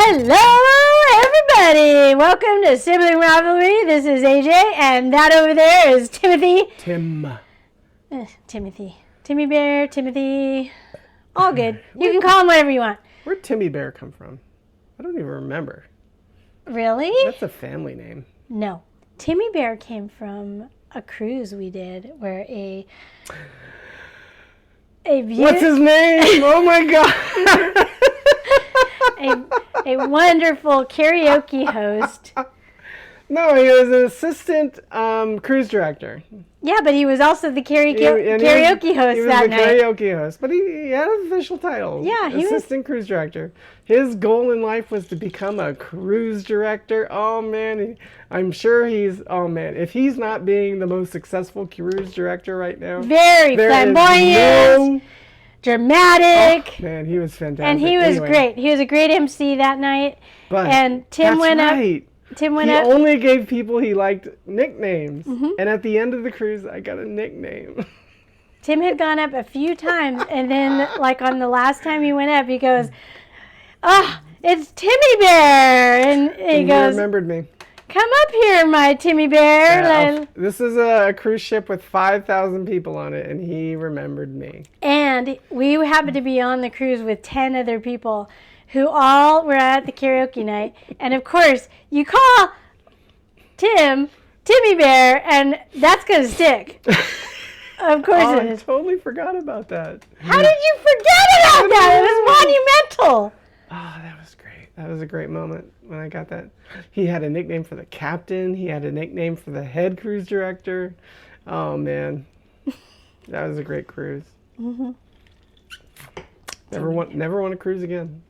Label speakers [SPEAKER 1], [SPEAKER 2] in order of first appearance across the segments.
[SPEAKER 1] Hello, everybody! Welcome to Sibling Rivalry. This is AJ, and that over there is Timothy. Timothy. Timmy Bear, Timothy. All good. You can call him whatever you want.
[SPEAKER 2] Where'd Timmy Bear come from? I don't even remember.
[SPEAKER 1] Really?
[SPEAKER 2] That's a family name.
[SPEAKER 1] No. Timmy Bear came from a cruise we did where
[SPEAKER 2] What's his name? Oh my God!
[SPEAKER 1] a wonderful karaoke host.
[SPEAKER 2] No, he was an assistant cruise director.
[SPEAKER 1] Yeah, but he was also the karaoke host that night.
[SPEAKER 2] He was the karaoke host, but he had an official title.
[SPEAKER 1] Yeah, he was
[SPEAKER 2] assistant cruise director. His goal in life was to become a cruise director. Oh man, I'm sure if he's not being the most successful cruise director right now.
[SPEAKER 1] Very flamboyant. Dramatic.
[SPEAKER 2] Oh, man, he was fantastic.
[SPEAKER 1] And he was great. He was a great MC that night.
[SPEAKER 2] And
[SPEAKER 1] Tim went up.
[SPEAKER 2] Tim went up. He only gave people he liked nicknames. Mm-hmm. And at the end of the cruise, I got a nickname.
[SPEAKER 1] Tim had gone up a few times. And then, like, on the last time he went up, he goes, it's Timmy Bear. And he goes,
[SPEAKER 2] remembered me.
[SPEAKER 1] Come up here, my Timmy Bear.
[SPEAKER 2] This is a cruise ship with 5,000 people on it, and he remembered me.
[SPEAKER 1] And we happened to be on the cruise with 10 other people who all were at the karaoke night. And, of course, you call Timmy Bear, and that's going to stick. Of course it is.
[SPEAKER 2] I totally forgot about that.
[SPEAKER 1] How did you forget about that? It was monumental.
[SPEAKER 2] Oh, that was great. That was a great moment when I got that. He had a nickname for the captain. He had a nickname for the head cruise director. Oh, man. That was a great cruise. Mm-hmm. Never want to cruise again.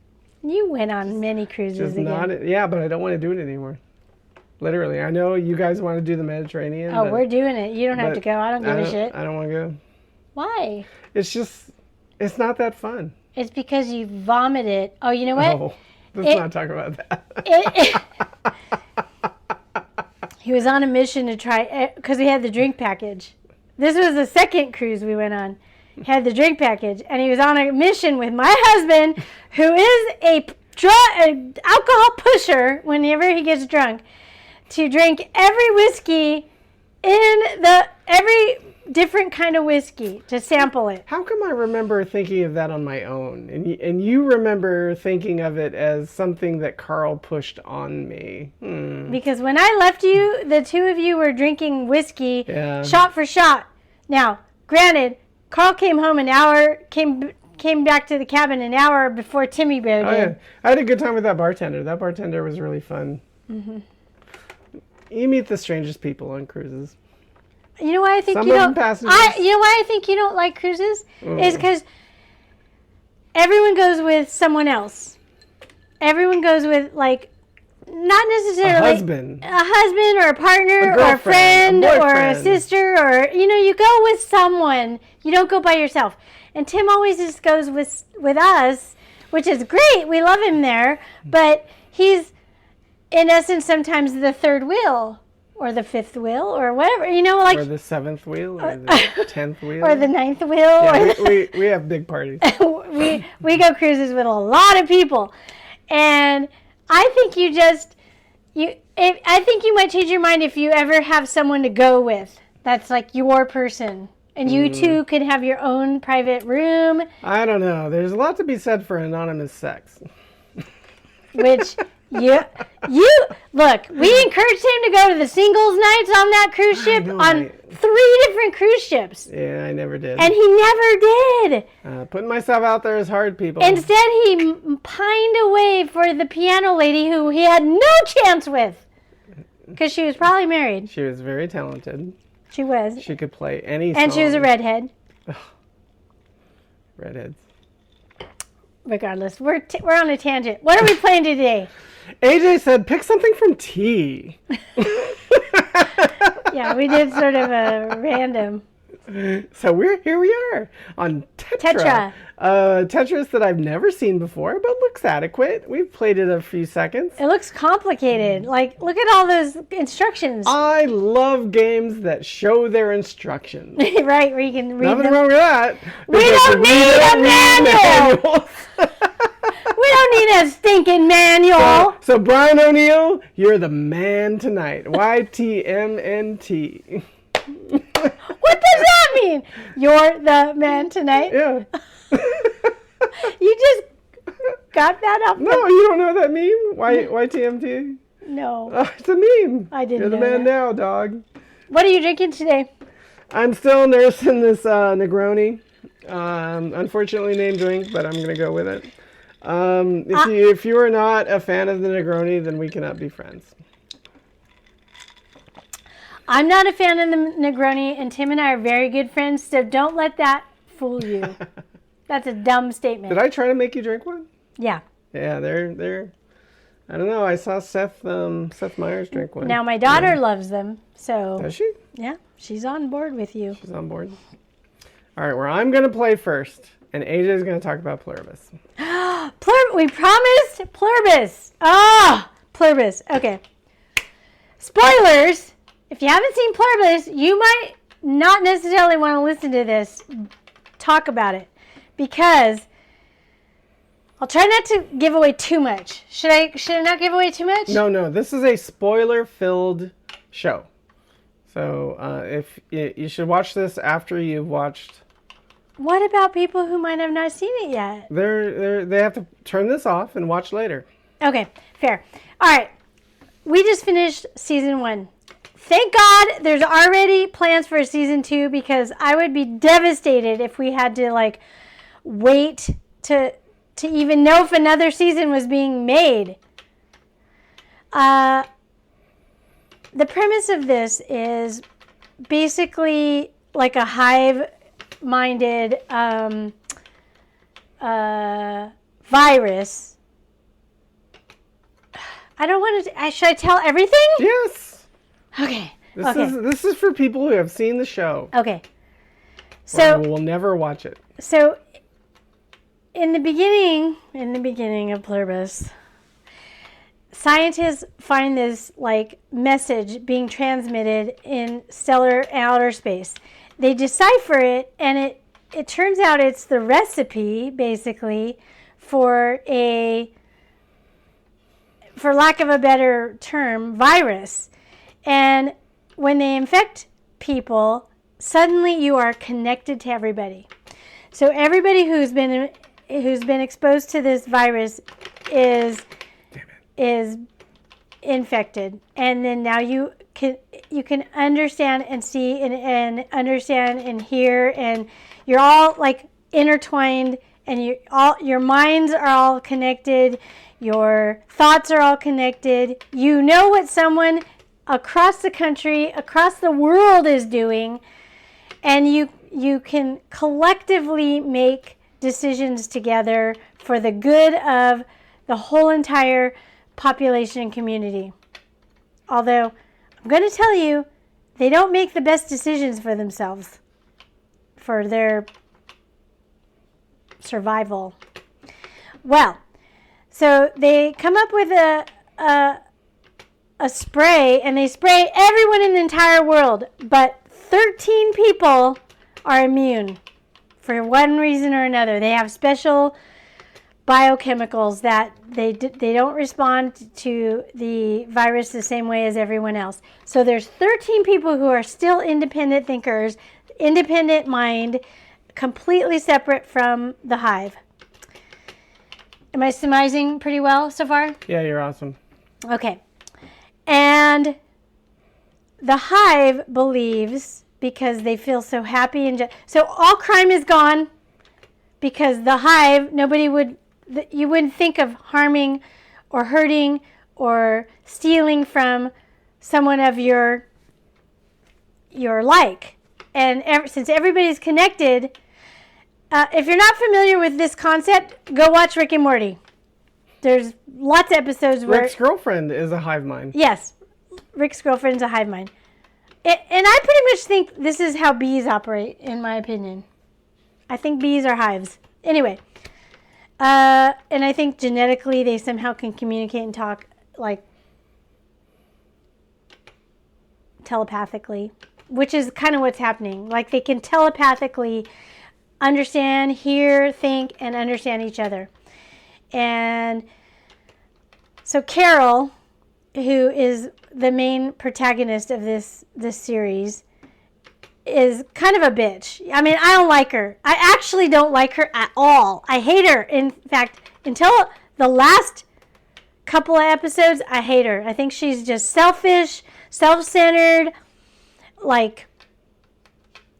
[SPEAKER 1] You went on many cruises again.
[SPEAKER 2] Yeah, but I don't want to do it anymore. Literally. I know you guys want to do the Mediterranean.
[SPEAKER 1] Oh, we're doing it. You don't have to go. I don't give a shit.
[SPEAKER 2] I don't want to go.
[SPEAKER 1] Why?
[SPEAKER 2] It's not that fun.
[SPEAKER 1] It's because you vomited. Oh, you know what?
[SPEAKER 2] Oh, let's not talk about that.
[SPEAKER 1] He was on a mission to try, because he had the drink package. This was the second cruise we went on. He had the drink package, and he was on a mission with my husband, who is an alcohol pusher whenever he gets drunk, to drink every whiskey every different kind of whiskey, to sample it.
[SPEAKER 2] How come I remember thinking of that on my own, and you remember thinking of it as something that Carl pushed on me?
[SPEAKER 1] Because when I left you, the two of you were drinking whiskey shot for shot. Now, granted, Carl came home came back to the cabin an hour before Timmy Bear did.
[SPEAKER 2] Yeah. I had a good time with that bartender. That bartender was really fun. Mm-hmm. You meet the strangest people on cruises.
[SPEAKER 1] You know why I think you don't? You know why I think you don't like cruises? Is because everyone goes with someone else. Everyone goes with, like, not necessarily
[SPEAKER 2] a husband
[SPEAKER 1] or a partner or a friend or a sister, or you go with someone. You don't go by yourself. And Tim always just goes with us, which is great. We love him there, but he's in essence sometimes the third wheel. Or the fifth wheel, or whatever,
[SPEAKER 2] or the seventh wheel, or the 10th wheel,
[SPEAKER 1] or the 9th wheel.
[SPEAKER 2] Yeah, we have big parties.
[SPEAKER 1] we go cruises with a lot of people, and I think I think you might change your mind if you ever have someone to go with. That's like your person, and you two can have your own private room.
[SPEAKER 2] I don't know. There's a lot to be said for anonymous sex.
[SPEAKER 1] Which. You look, we encouraged him to go to the singles nights on that cruise ship on 3 different cruise ships.
[SPEAKER 2] Yeah, I never did.
[SPEAKER 1] And he never did.
[SPEAKER 2] Putting myself out there is hard, people.
[SPEAKER 1] Instead, he pined away for the piano lady who he had no chance with. Because she was probably married.
[SPEAKER 2] She was very talented.
[SPEAKER 1] She was.
[SPEAKER 2] She could play any song.
[SPEAKER 1] And she was a redhead.
[SPEAKER 2] Redheads.
[SPEAKER 1] Regardless, we're on a tangent. What are we playing today?
[SPEAKER 2] AJ said, pick something from T.
[SPEAKER 1] Yeah, we did sort of a random.
[SPEAKER 2] So here we are on Tetra. Tetris that I've never seen before, but looks adequate. We've played it a few seconds.
[SPEAKER 1] It looks complicated. Like, look at all those instructions.
[SPEAKER 2] I love games that show their instructions.
[SPEAKER 1] Right, where you can read
[SPEAKER 2] Nothing wrong with that.
[SPEAKER 1] We don't need a manual. We don't don't need a stinking manual.
[SPEAKER 2] So Brian O'Neill, you're the man tonight. YTMNT.
[SPEAKER 1] What does that mean? You're the man tonight?
[SPEAKER 2] Yeah.
[SPEAKER 1] You just got that up.
[SPEAKER 2] No, you don't know that meme? YTMT?
[SPEAKER 1] No.
[SPEAKER 2] Oh, it's a meme.
[SPEAKER 1] I didn't
[SPEAKER 2] You're the
[SPEAKER 1] know
[SPEAKER 2] man
[SPEAKER 1] that.
[SPEAKER 2] now, dog.
[SPEAKER 1] What are you drinking today?
[SPEAKER 2] I'm still nursing this Negroni. Unfortunately named drink, but I'm going to go with it. If you are not a fan of the Negroni, then we cannot be friends.
[SPEAKER 1] I'm not a fan of the Negroni, and Tim and I are very good friends, so don't let that fool you. That's a dumb statement.
[SPEAKER 2] Did I try to make you drink one?
[SPEAKER 1] Yeah.
[SPEAKER 2] Yeah, they're. I don't know. I saw Seth Meyers drink one.
[SPEAKER 1] Now my daughter loves them, so.
[SPEAKER 2] Does she?
[SPEAKER 1] Yeah, she's on board with you.
[SPEAKER 2] She's on board. All right, well, I'm going to play first, and AJ's going to talk about Pluribus.
[SPEAKER 1] We promised Pluribus. Pluribus. Okay. Spoilers. If you haven't seen Pluribus, you might not necessarily want to listen to this talk about it, because I'll try not to give away too much. Should I not give away too much?
[SPEAKER 2] No. This is a spoiler-filled show. So if you should watch this after you've watched.
[SPEAKER 1] What about people who might have not seen it yet?
[SPEAKER 2] They have to turn this off and watch later.
[SPEAKER 1] Okay, fair. All right. We just finished season 1. Thank God there's already plans for season 2, because I would be devastated if we had to wait to even know if another season was being made. The premise of this is basically like a hive-minded virus. I don't want to. Should I tell everything?
[SPEAKER 2] Yes.
[SPEAKER 1] Okay.
[SPEAKER 2] This is for people who have seen the show.
[SPEAKER 1] Okay. So
[SPEAKER 2] we'll never watch it.
[SPEAKER 1] So in the beginning of Pluribus, scientists find this message being transmitted in stellar outer space. They decipher it, and it turns out it's the recipe, basically, for lack of a better term, virus. And when they infect people, suddenly you are connected to everybody. So everybody who's been exposed to this virus is infected, and then now you can understand and see and understand and hear, and you're all intertwined, and your minds are all connected, your thoughts are all connected. You know what someone across the country, across the world is doing, and you can collectively make decisions together for the good of the whole entire population and community. Although, I'm going to tell you, they don't make the best decisions for themselves, for their survival. Well, so they come up with a spray, and they spray everyone in the entire world, but 13 people are immune for one reason or another. They have special biochemicals that they don't respond to the virus the same way as everyone else. So there's 13 people who are still independent thinkers, independent mind, completely separate from the hive. Am I surmising pretty well so far?
[SPEAKER 2] Yeah, you're awesome.
[SPEAKER 1] Okay. And the hive believes, because they feel so happy and so all crime is gone, because the hive, you wouldn't think of harming or hurting or stealing from someone of your like. And since everybody's connected, if you're not familiar with this concept, go watch Rick and Morty. There's lots of episodes where
[SPEAKER 2] Rick's girlfriend is a hive mind.
[SPEAKER 1] Yes, Rick's girlfriend's a hive mind. And I pretty much think this is how bees operate, in my opinion. I think bees are hives. Anyway, and I think genetically they somehow can communicate and talk telepathically, which is kind of what's happening. They can telepathically understand, hear, think, and understand each other. And so Carol, who is the main protagonist of this series, is kind of a bitch. I mean, I don't like her. I actually don't like her at all. I hate her. In fact, until the last couple of episodes, I hate her. I think she's just selfish, self-centered, like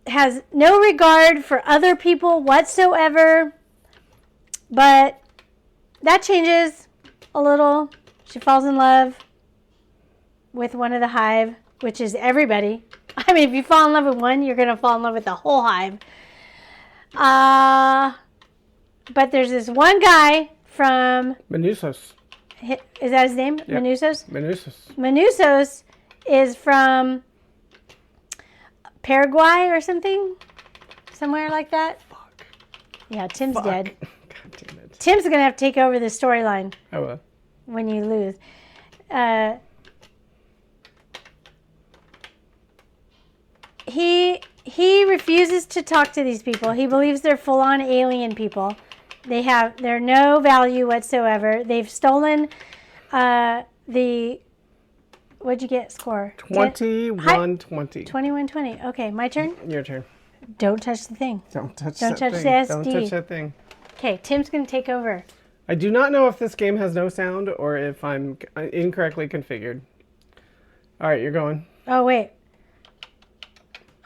[SPEAKER 1] has no regard for other people whatsoever. But that changes a little. She falls in love with one of the hive, which is everybody. I mean, if you fall in love with one, you're going to fall in love with the whole hive. But there's this one guy from...
[SPEAKER 2] Manusos.
[SPEAKER 1] Is that his name? Yep. Manusos?
[SPEAKER 2] Manusos.
[SPEAKER 1] Manusos is from Paraguay or something? Somewhere like that?
[SPEAKER 2] Fuck.
[SPEAKER 1] Yeah, Tim's dead.
[SPEAKER 2] God damn it.
[SPEAKER 1] Tim's going to have to take over the storyline.
[SPEAKER 2] I will.
[SPEAKER 1] When you lose. He refuses to talk to these people. He believes they're full-on alien people. They're no value whatsoever. They've stolen the... What'd you get score?
[SPEAKER 2] 21-20.
[SPEAKER 1] 21-20. Okay, my turn?
[SPEAKER 2] Your turn.
[SPEAKER 1] Don't touch the thing.
[SPEAKER 2] Don't touch
[SPEAKER 1] the SD.
[SPEAKER 2] Don't touch that thing.
[SPEAKER 1] Okay, Tim's going to take over.
[SPEAKER 2] I do not know if this game has no sound or if I'm incorrectly configured. All right, you're going.
[SPEAKER 1] Oh, wait.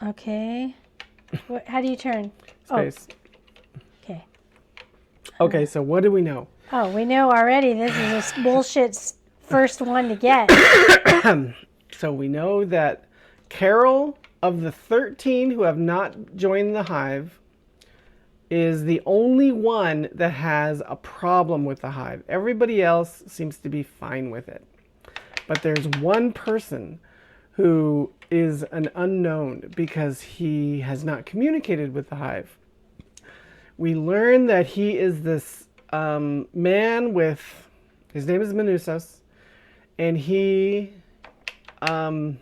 [SPEAKER 1] Okay. How do you turn?
[SPEAKER 2] Space.
[SPEAKER 1] Oh. Okay.
[SPEAKER 2] Okay, so what do we know?
[SPEAKER 1] Oh, we know already this is a bullshit first one to get.
[SPEAKER 2] So we know that Carol, of the 13 who have not joined the hive, is the only one that has a problem with the hive. Everybody else seems to be fine with it. But there's one person who is an unknown because he has not communicated with the hive. We learn that he is this man with, his name is Manusos, and he, man,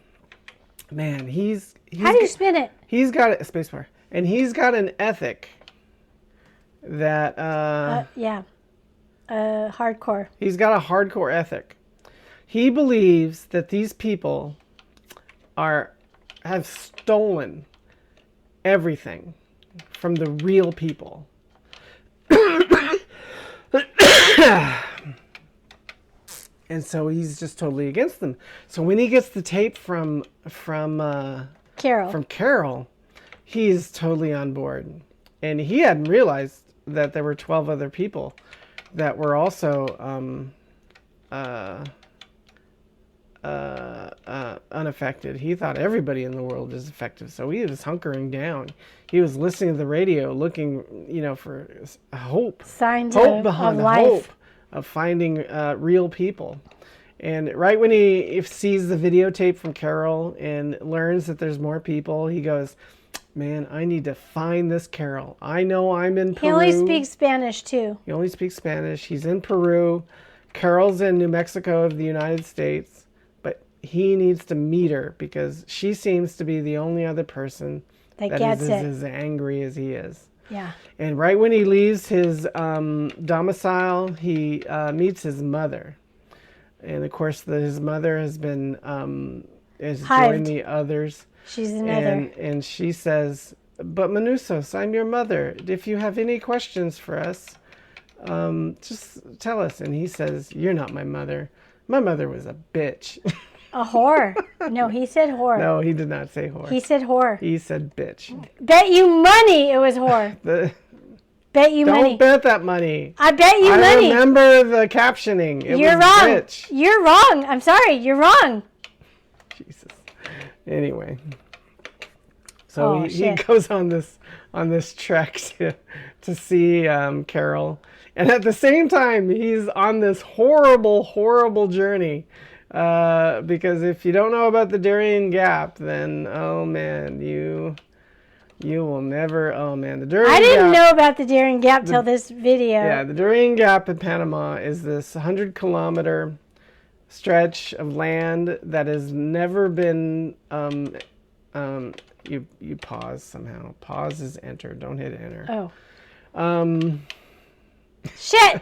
[SPEAKER 2] he's
[SPEAKER 1] how do you spin it?
[SPEAKER 2] He's got a spacebar, and he's got an ethic that
[SPEAKER 1] hardcore.
[SPEAKER 2] He's got a hardcore ethic. He believes that these people have stolen everything from the real people. And so he's just totally against them. So when he gets the tape from Carol, he's totally on board. And he hadn't realized that there were 12 other people that were also unaffected. He thought everybody in the world is affected, so he was hunkering down. He was listening to the radio, looking, for hope,
[SPEAKER 1] signs
[SPEAKER 2] of
[SPEAKER 1] life,
[SPEAKER 2] hope of finding real people. And right when he sees the videotape from Carol and learns that there's more people, he goes, "Man, I need to find this Carol. I know I'm in Peru."
[SPEAKER 1] He only speaks Spanish too.
[SPEAKER 2] He only speaks Spanish. He's in Peru. Carol's in New Mexico of the United States. But he needs to meet her because she seems to be the only other person that is as angry as he is.
[SPEAKER 1] Yeah.
[SPEAKER 2] And right when he leaves his domicile, he meets his mother. And of course, his mother has been joined the others.
[SPEAKER 1] She's another.
[SPEAKER 2] And she says, "But Manusos, I'm your mother. If you have any questions for us, just tell us." And he says, "You're not my mother. My mother was a bitch."
[SPEAKER 1] A whore. No, he said whore.
[SPEAKER 2] No, he did not say whore.
[SPEAKER 1] He said whore.
[SPEAKER 2] He said bitch.
[SPEAKER 1] Bet you money it was whore. Bet you money.
[SPEAKER 2] Don't bet that money.
[SPEAKER 1] I bet you money.
[SPEAKER 2] I remember the captioning.
[SPEAKER 1] You're
[SPEAKER 2] was
[SPEAKER 1] wrong.
[SPEAKER 2] Bitch.
[SPEAKER 1] You're wrong. I'm sorry. You're wrong.
[SPEAKER 2] Jesus. Anyway. So he goes on this trek to see Carol. And at the same time, he's on this horrible, horrible journey. Because if you don't know about the Darien Gap, then, oh man, you will never, oh man, the Darien Gap.
[SPEAKER 1] I didn't know about the Darien Gap till this video.
[SPEAKER 2] Yeah, the Darien Gap in Panama is this 100-kilometer stretch of land that has never been, you pause somehow. Pause is enter, don't hit enter.
[SPEAKER 1] Oh. Shit.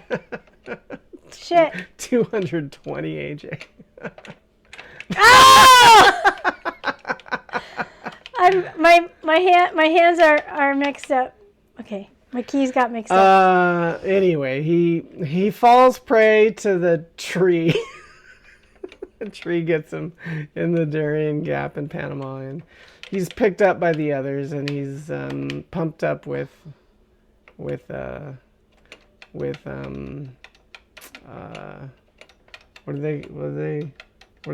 [SPEAKER 1] Shit.
[SPEAKER 2] 220 AJ.
[SPEAKER 1] Oh! My hands are mixed up. Okay, my keys got mixed up.
[SPEAKER 2] Anyway, he falls prey to the tree. The tree gets him in the Darien Gap in Panama, and he's picked up by the others, and he's pumped up with what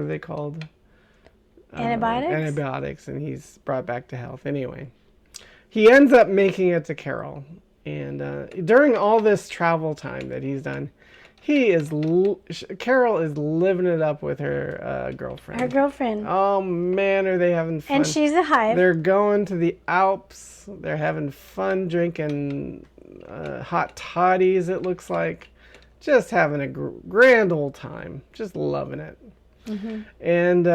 [SPEAKER 2] are they called?
[SPEAKER 1] Antibiotics?
[SPEAKER 2] Antibiotics, and he's brought back to health. Anyway, he ends up making it to Carol, and during all this travel time that he's done, Carol is living it up with her girlfriend.
[SPEAKER 1] Her girlfriend.
[SPEAKER 2] Oh man, are they having fun?
[SPEAKER 1] And she's a hive.
[SPEAKER 2] They're going to the Alps. They're having fun drinking hot toddies, it looks like. Just having a grand old time. Just loving it. Mm-hmm. And,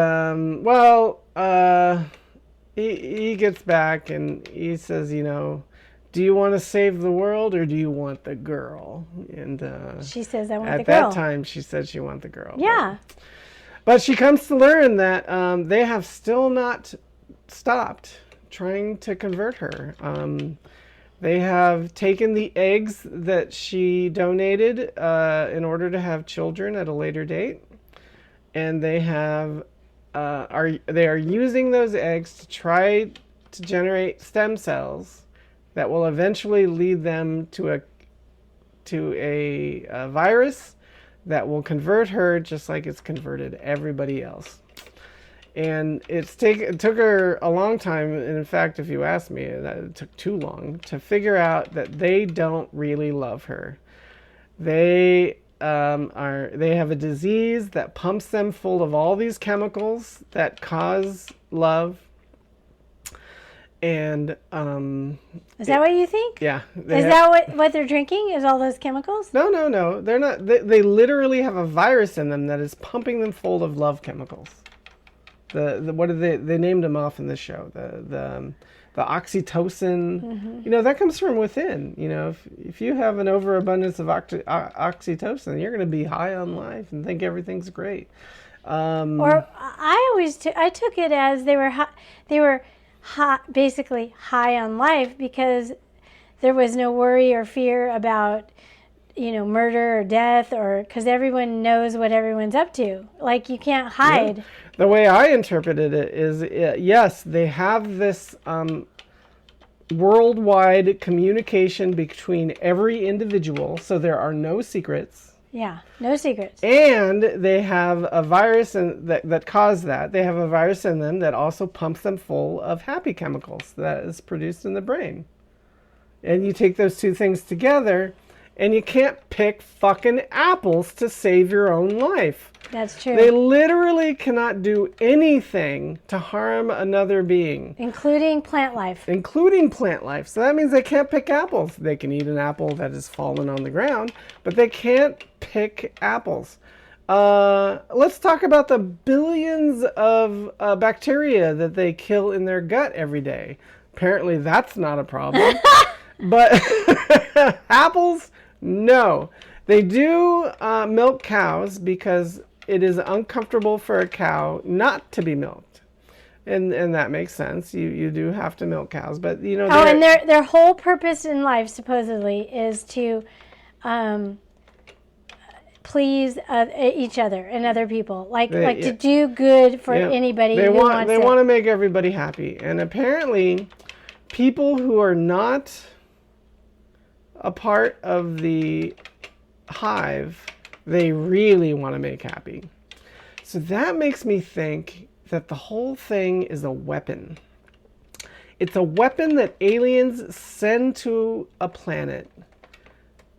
[SPEAKER 2] he gets back and he says, do you want to save the world or do you want the girl? And
[SPEAKER 1] she says, I want the girl.
[SPEAKER 2] At that time, she said she wanted the girl.
[SPEAKER 1] Yeah.
[SPEAKER 2] But she comes to learn that they have still not stopped trying to convert her. They have taken the eggs that she donated in order to have children at a later date, and they are using those eggs to try to generate stem cells that will eventually lead them to a virus that will convert her just like it's converted everybody else. And it took her a long time, and in fact, if you ask me, it took too long to figure out that they don't really love her. They have a disease that pumps them full of all these chemicals that cause love. And
[SPEAKER 1] is that what you think?
[SPEAKER 2] Yeah.
[SPEAKER 1] Is that what they're drinking? Is all those chemicals?
[SPEAKER 2] No. They're not. They literally have a virus in them that is pumping them full of love chemicals. What did they named them off in this show? The oxytocin. Mm-hmm. That comes from within. If you have an overabundance of oxytocin, you're going to be high on life and think everything's great.
[SPEAKER 1] Or I took it as they were basically high on life because there was no worry or fear about murder or death, or because everyone knows what everyone's up to. Like, you can't hide.
[SPEAKER 2] Yeah. The way I interpreted it is, yes, they have this worldwide communication between every individual, so there are no secrets.
[SPEAKER 1] Yeah, no secrets.
[SPEAKER 2] And they have a virus that caused that. They have a virus in them that also pumps them full of happy chemicals that is produced in the brain. And you take those two things together, and you can't pick fucking apples to save your own life.
[SPEAKER 1] That's true.
[SPEAKER 2] They literally cannot do anything to harm another being.
[SPEAKER 1] Including plant life.
[SPEAKER 2] So that means they can't pick apples. They can eat an apple that has fallen on the ground, but they can't pick apples. Let's talk about the billions of bacteria that they kill in their gut every day. Apparently that's not a problem. But apples, no. They do milk cows because it is uncomfortable for a cow not to be milked. And that makes sense. You do have to milk cows, but
[SPEAKER 1] and their whole purpose in life supposedly is to please each other and other people, to do good for anybody who wants it.
[SPEAKER 2] They want to make everybody happy, and apparently, people who are not a part of the hive, they really want to make happy. So that makes me think that the whole thing is a weapon. It's a weapon that aliens send to a planet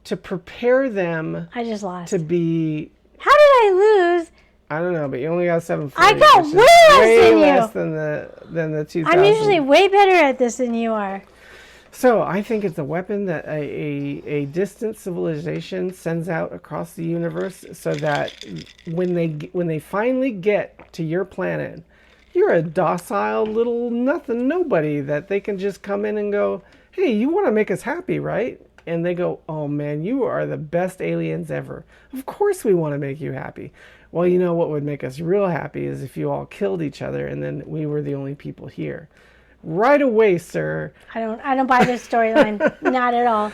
[SPEAKER 2] to prepare them.
[SPEAKER 1] I just lost.
[SPEAKER 2] To be.
[SPEAKER 1] How did I lose?
[SPEAKER 2] I don't know, but you only got 740.
[SPEAKER 1] I got way
[SPEAKER 2] less than the 2000.
[SPEAKER 1] I'm usually way better at this than you are.
[SPEAKER 2] So I think it's a weapon that a distant civilization sends out across the universe, so that when they finally get to your planet, you're a docile little nothing nobody that they can just come in and go, hey, you want to make us happy, right? and they go, oh man, you are the best aliens ever. Of course we want to make you happy. Well, you know what would make us real happy is if you all killed each other and then we were the only people here. Right away, sir.
[SPEAKER 1] I don't buy this storyline. Not at all.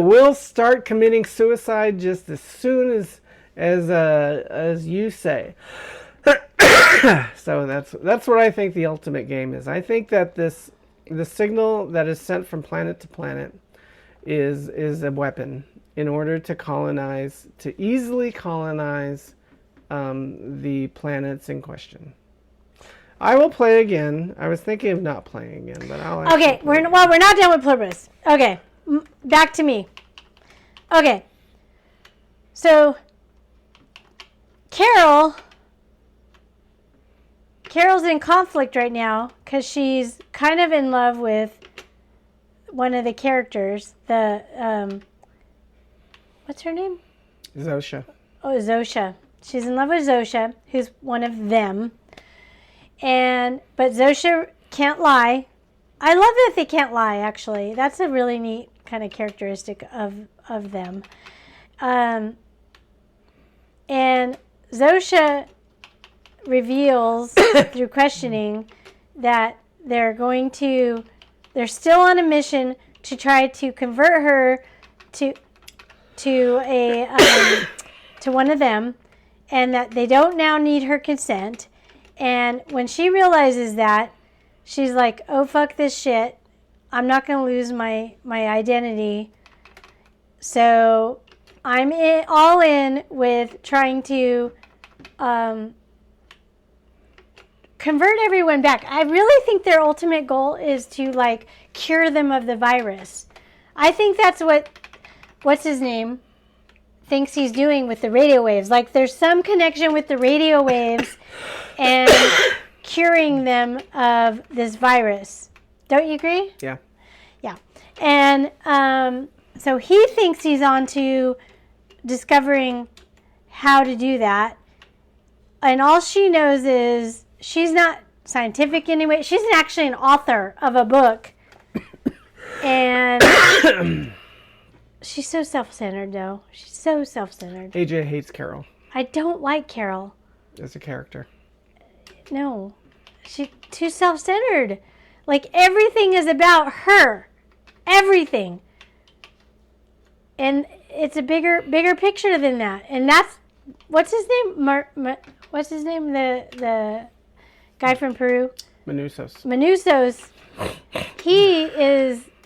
[SPEAKER 2] We'll start committing suicide just as soon as you say. So that's what I think the ultimate game is. I think that the signal that is sent from planet to planet is a weapon in order to easily colonize the planets in question. I will play again. I was thinking of not playing again, but I'll.
[SPEAKER 1] Okay, we're not done with Pluribus. Okay, back to me. Okay, so Carol's in conflict right now because she's kind of in love with one of the characters. The what's her name?
[SPEAKER 2] Zosha.
[SPEAKER 1] Oh, Zosha. She's in love with Zosha, who's one of them. But Zosha can't lie. I love that they can't lie, actually. That's a really neat kind of characteristic of them. And Zosha reveals through questioning that they're still on a mission to try to convert her to one of them, and that they don't now need her consent. And when she realizes that, she's like, oh, fuck this shit. I'm not going to lose my identity. So I'm all in with trying to convert everyone back. I really think their ultimate goal is to, like, cure them of the virus. I think that's what's his name thinks he's doing with the radio waves. Like, there's some connection with the radio waves and curing them of this virus. Don't you agree?
[SPEAKER 2] Yeah.
[SPEAKER 1] Yeah. And so he thinks he's on to discovering how to do that. And all she knows is she's not scientific anyway. She's actually an author of a book. And she's so self-centered, though. She's so self-centered.
[SPEAKER 2] AJ hates Carol.
[SPEAKER 1] I don't like Carol.
[SPEAKER 2] As a character.
[SPEAKER 1] No. She's too self-centered. Like, everything is about her. Everything. And it's a bigger picture than that. And that's, what's his name? What's his name? The guy from Peru? Manusos.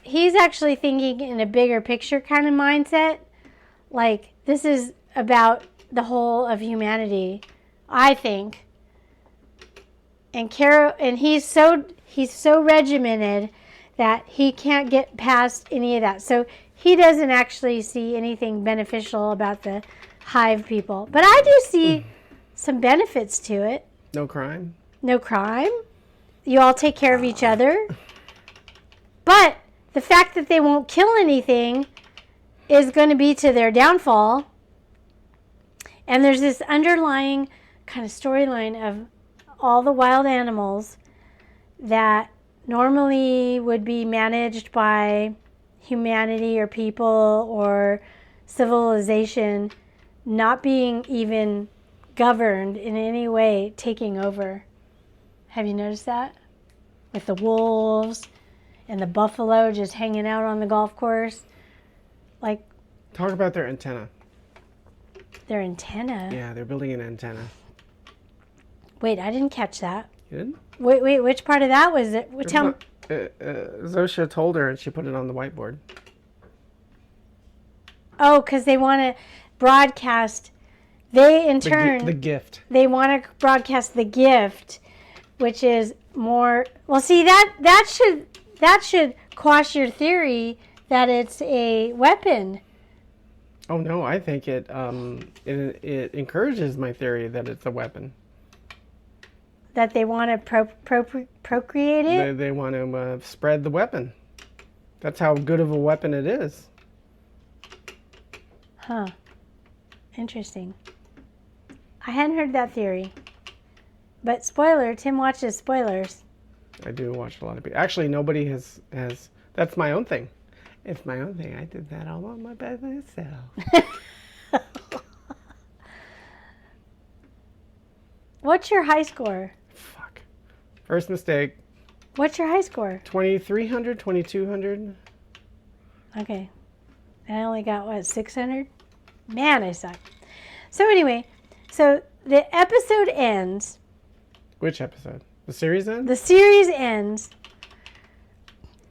[SPEAKER 1] He's actually thinking in a bigger picture kind of mindset. Like, this is about the whole of humanity, I think. And he's so regimented that he can't get past any of that. So he doesn't actually see anything beneficial about the hive people. But I do see some benefits to it.
[SPEAKER 2] No crime.
[SPEAKER 1] No crime. You all take care of each other. But the fact that they won't kill anything is going to be to their downfall. And there's this underlying kind of storyline of all the wild animals that normally would be managed by humanity or people or civilization not being even governed in any way, taking over. Have you noticed that? With the wolves and the buffalo just hanging out on the golf course. Like,
[SPEAKER 2] talk about their antenna.
[SPEAKER 1] Their antenna?
[SPEAKER 2] Yeah, they're building an antenna.
[SPEAKER 1] Wait, I didn't catch that.
[SPEAKER 2] You didn't?
[SPEAKER 1] Wait, which part of that was it? Tell me.
[SPEAKER 2] Zosha told her and she put it on the whiteboard.
[SPEAKER 1] Oh, because they want to broadcast. They, in turn...
[SPEAKER 2] The gift.
[SPEAKER 1] They want to broadcast the gift, which is more... Well, see, that should quash your theory that it's a weapon.
[SPEAKER 2] Oh, no, I think it encourages my theory that it's a weapon.
[SPEAKER 1] That they want to procreate it?
[SPEAKER 2] They want to spread the weapon. That's how good of a weapon it is.
[SPEAKER 1] Huh. Interesting. I hadn't heard that theory. But spoiler, Tim watches spoilers.
[SPEAKER 2] I do watch a lot of people. Actually, nobody has... That's my own thing. It's my own thing. I did that all on my by myself.
[SPEAKER 1] What's your high score?
[SPEAKER 2] Fuck. First mistake.
[SPEAKER 1] What's your high score?
[SPEAKER 2] 2,300, 2,200.
[SPEAKER 1] Okay. I only got, what, 600? Man, I suck. So anyway, so the episode ends.
[SPEAKER 2] Which episode? The series ends?
[SPEAKER 1] The series ends.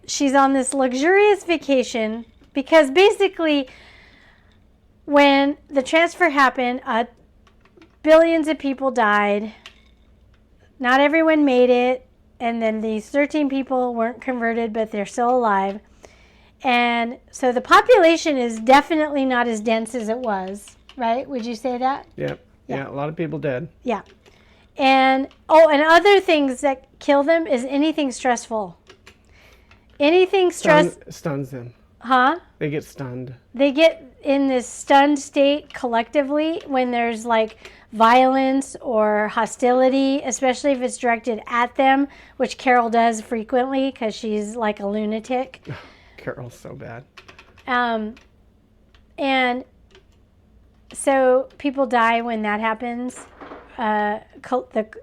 [SPEAKER 1] She's on this luxurious vacation because basically when the transfer happened, billions of people died. Not everyone made it. And then these 13 people weren't converted, but they're still alive. And so the population is definitely not as dense as it was, right? Would you say that?
[SPEAKER 2] Yep. Yeah, a lot of people dead.
[SPEAKER 1] Yeah. And, and other things that kill them is anything stressful. Anything
[SPEAKER 2] stuns them.
[SPEAKER 1] Huh?
[SPEAKER 2] They get stunned.
[SPEAKER 1] They get in this stunned state collectively when there's like violence or hostility, especially if it's directed at them, which Carol does frequently because she's like a lunatic.
[SPEAKER 2] Carol's so bad.
[SPEAKER 1] And so people die when that happens. The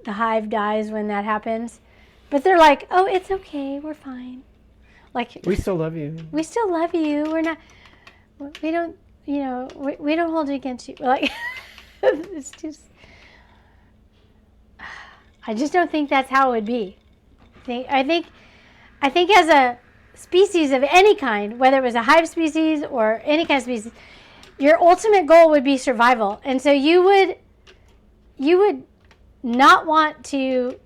[SPEAKER 1] hive dies when that happens. But they're like, oh, it's okay. We're fine. Like,
[SPEAKER 2] we still love you.
[SPEAKER 1] We still love you. We're not, we don't, we don't hold it against you. Like, it's just, I just don't think that's how it would be. I think as a species of any kind, whether it was a hive species or any kind of species, your ultimate goal would be survival. And so you would not want to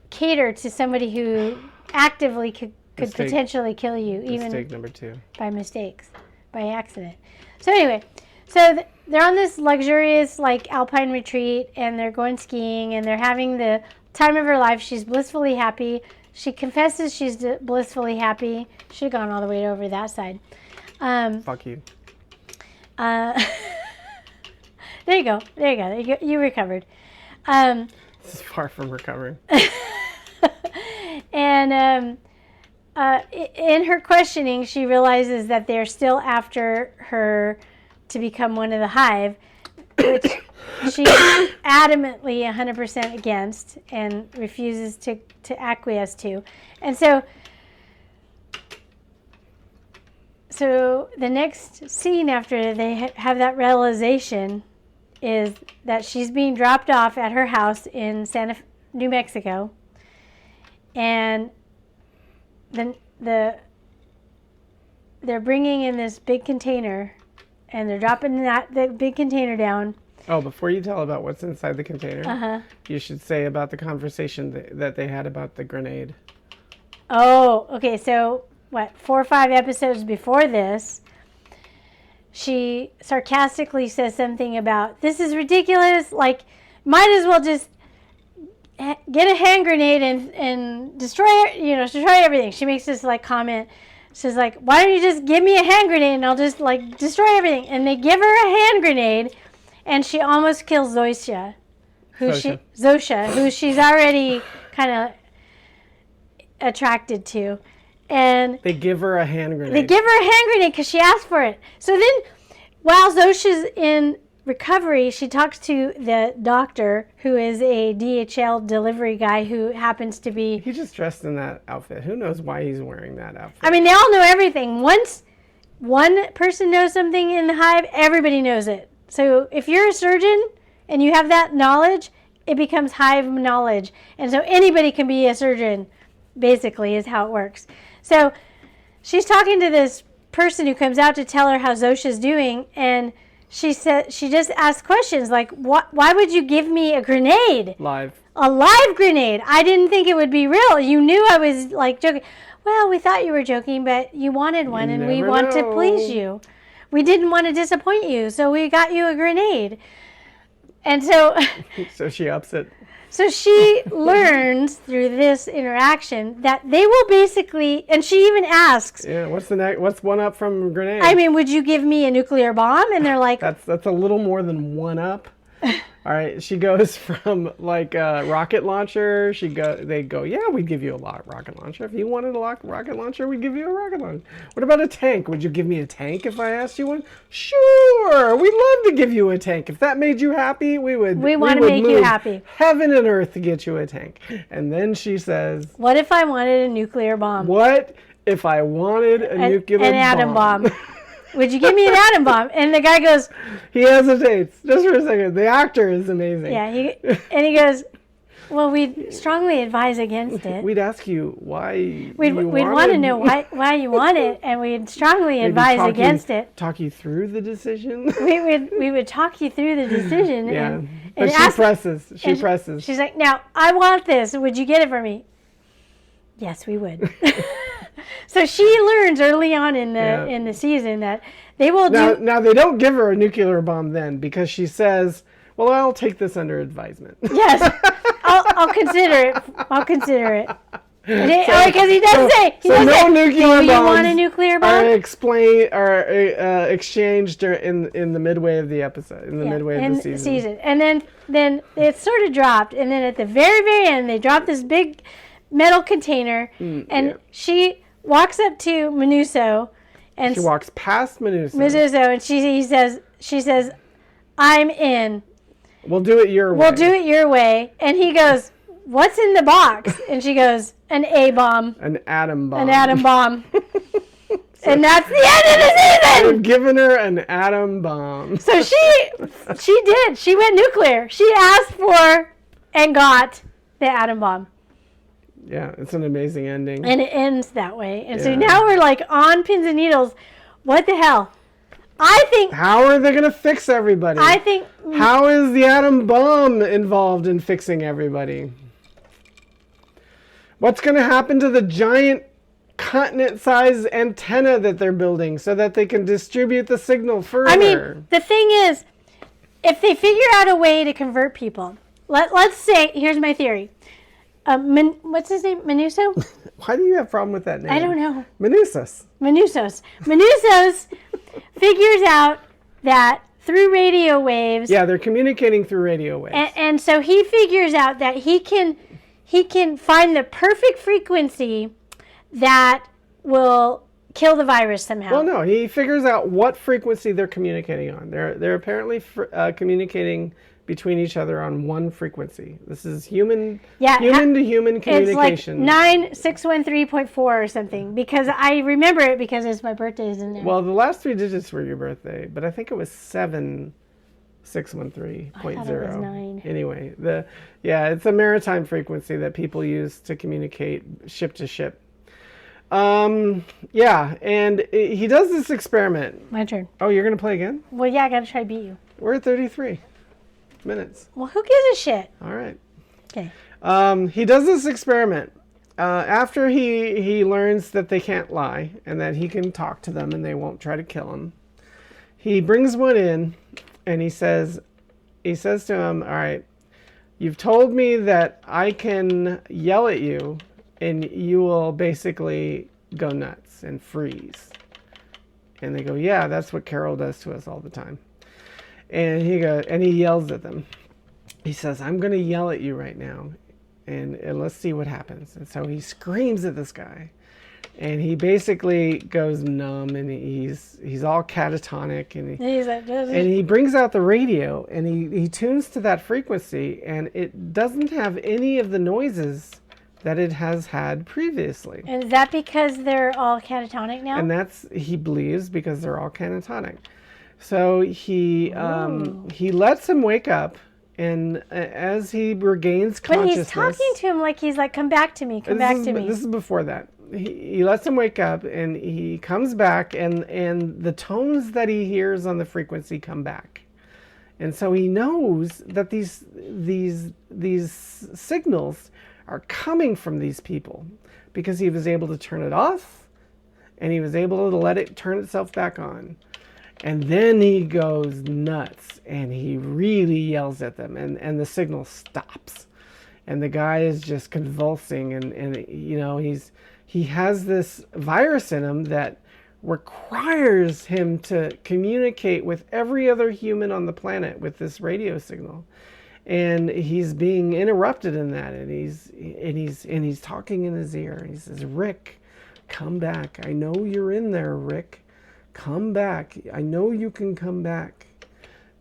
[SPEAKER 1] cater to somebody who actively could potentially kill you, even
[SPEAKER 2] mistake number 2.
[SPEAKER 1] By mistakes, by accident. So anyway, they're on this luxurious like alpine retreat, and they're going skiing, and they're having the time of her life. She's blissfully happy. She confesses she's blissfully happy. Should have gone all the way over that side.
[SPEAKER 2] Fuck you.
[SPEAKER 1] There you go. You recovered.
[SPEAKER 2] This is far from recovering.
[SPEAKER 1] And in her questioning, she realizes that they're still after her to become one of the hive, which she's adamantly 100% against and refuses to acquiesce to. And so the next scene after they have that realization is that she's being dropped off at her house in New Mexico, and then they're bringing in this big container, and they're dropping the big container down.
[SPEAKER 2] Oh, before you tell about what's inside the container, you should say about the conversation that they had about the grenade.
[SPEAKER 1] Oh, okay. So, 4 or 5 episodes before this, she sarcastically says something about, this is ridiculous. Like, might as well just get a hand grenade and destroy everything. She makes this like comment. She's like, why don't you just give me a hand grenade and I'll just like destroy everything. And they give her a hand grenade, and she almost kills Zosha, who she's already kind of attracted to. And
[SPEAKER 2] they give her a hand grenade.
[SPEAKER 1] They give her a hand grenade because she asked for it. So then, while Zosha's in recovery, she talks to the doctor, who is a DHL delivery guy who happens to be...
[SPEAKER 2] He just dressed in that outfit. Who knows why he's wearing that outfit?
[SPEAKER 1] I mean, they all know everything. Once one person knows something in the hive, everybody knows it. So if you're a surgeon and you have that knowledge, it becomes hive knowledge. And so anybody can be a surgeon, basically, is how it works. So she's talking to this person who comes out to tell her how Zosha's doing, and she just asked questions like, why would you give me a grenade? A live grenade. I didn't think it would be real. You knew I was like joking. Well, we thought you were joking, but you wanted one, and we want to please you. We didn't want to disappoint you, so we got you a grenade. And so...
[SPEAKER 2] So she ups it.
[SPEAKER 1] So she learns through this interaction that they will basically, and she even asks,
[SPEAKER 2] yeah, what's one up from grenade?
[SPEAKER 1] I mean, would you give me a nuclear bomb? And they're like,
[SPEAKER 2] that's a little more than one up. All right, she goes from like a rocket launcher. They go, yeah, we'd give you a rocket launcher. If you wanted a rocket launcher, we'd give you a rocket launcher. What about a tank? Would you give me a tank if I asked you one? Sure, we'd love to give you a tank. If that made you happy, we would.
[SPEAKER 1] We want to make you happy.
[SPEAKER 2] Heaven and earth to get you a tank. And then she says,
[SPEAKER 1] what if I wanted a nuclear bomb?
[SPEAKER 2] What if I wanted a nuclear bomb?
[SPEAKER 1] An atom bomb. Would you give me an atom bomb? And the guy goes...
[SPEAKER 2] He hesitates just for a second. The actor is amazing.
[SPEAKER 1] Yeah, he goes, well, we'd strongly advise against it.
[SPEAKER 2] We'd ask you why
[SPEAKER 1] we'd want to know why you want it, and we'd strongly advise against it.
[SPEAKER 2] Talk you through the decision?
[SPEAKER 1] We would talk you through the decision.
[SPEAKER 2] Yeah, but she presses. She presses.
[SPEAKER 1] She's like, now, I want this. Would you get it for me? Yes, we would. So she learns early on in the season that they will do.
[SPEAKER 2] Now they don't give her a nuclear bomb then because she says, "Well, I'll take this under advisement."
[SPEAKER 1] Yes, I'll consider it. I'll consider it. Because he does say,
[SPEAKER 2] no nuclear bombs.
[SPEAKER 1] Do you want a nuclear bomb?
[SPEAKER 2] Are exchanged in the midway of the episode, in the midway of the season.
[SPEAKER 1] And then it sort of dropped, and then at the very, very end, they dropped this big metal container, and she walks up to Menuso, and
[SPEAKER 2] she walks past Menuso,
[SPEAKER 1] and she says, "I'm in.
[SPEAKER 2] We'll do it your way.
[SPEAKER 1] We'll do it your way." And he goes, "What's in the box?" And she goes, "An A bomb.
[SPEAKER 2] An atom bomb.
[SPEAKER 1] An atom bomb." And that's the end of the season.
[SPEAKER 2] They've given her an atom bomb.
[SPEAKER 1] So she did. She went nuclear. She asked for and got the atom bomb.
[SPEAKER 2] Yeah, it's an amazing ending.
[SPEAKER 1] And it ends that way. And so now we're like on pins and needles. What the hell? I think...
[SPEAKER 2] How are they going to fix everybody?
[SPEAKER 1] I think...
[SPEAKER 2] How is the atom bomb involved in fixing everybody? What's going to happen to the giant continent-sized antenna that they're building so that they can distribute the signal further?
[SPEAKER 1] I mean, the thing is, if they figure out a way to convert people, let's say, here's my theory. What's his name? Menuso?
[SPEAKER 2] Why do you have a problem with that name?
[SPEAKER 1] I don't know.
[SPEAKER 2] Menusos
[SPEAKER 1] figures out that through radio waves...
[SPEAKER 2] Yeah, they're communicating through radio waves.
[SPEAKER 1] And so he figures out that he can find the perfect frequency that will kill the virus somehow.
[SPEAKER 2] Well, no, he figures out what frequency they're communicating on. They're apparently communicating between each other on one frequency. This is human to human communication.
[SPEAKER 1] It's like 9613.4 or something, because I remember it because it's my birthday, isn't it?
[SPEAKER 2] Well, the last 3 digits were your birthday, but I think it was 7613.0.
[SPEAKER 1] I thought it was 9.
[SPEAKER 2] Anyway, it's a maritime frequency that people use to communicate ship to ship. And he does this experiment.
[SPEAKER 1] My turn.
[SPEAKER 2] Oh, you're going to play again?
[SPEAKER 1] Well, yeah, I got to try to beat you.
[SPEAKER 2] We're at 33 minutes.
[SPEAKER 1] Well, who gives a shit?
[SPEAKER 2] All right.
[SPEAKER 1] Okay.
[SPEAKER 2] He does this experiment. After he learns that they can't lie and that he can talk to them and they won't try to kill him, he brings one in and he says to him, all right, you've told me that I can yell at you and you will basically go nuts and freeze. And they go, yeah, that's what Carol does to us all the time. And he yells at them. He says, I'm going to yell at you right now, and let's see what happens. And so he screams at this guy, and he basically goes numb, and he's all catatonic, and he brings out the radio, and he tunes to that frequency, and it doesn't have any of the noises that it has had previously.
[SPEAKER 1] And is that because they're all catatonic now?
[SPEAKER 2] And he believes, because they're all catatonic. So he lets him wake up, and as he regains consciousness...
[SPEAKER 1] But he's talking to him like he's like, come back to me, come back to me.
[SPEAKER 2] This is before that. He lets him wake up, and he comes back, and the tones that he hears on the frequency come back. And so he knows that these signals are coming from these people, because he was able to turn it off, and he was able to let it turn itself back on. And then he goes nuts, and he really yells at them, and the signal stops. And the guy is just convulsing, and he has this virus in him that requires him to communicate with every other human on the planet with this radio signal. And he's being interrupted in that, and he's talking in his ear. And he says, "Rick, come back. I know you're in there, Rick. Come back. I know you can come back."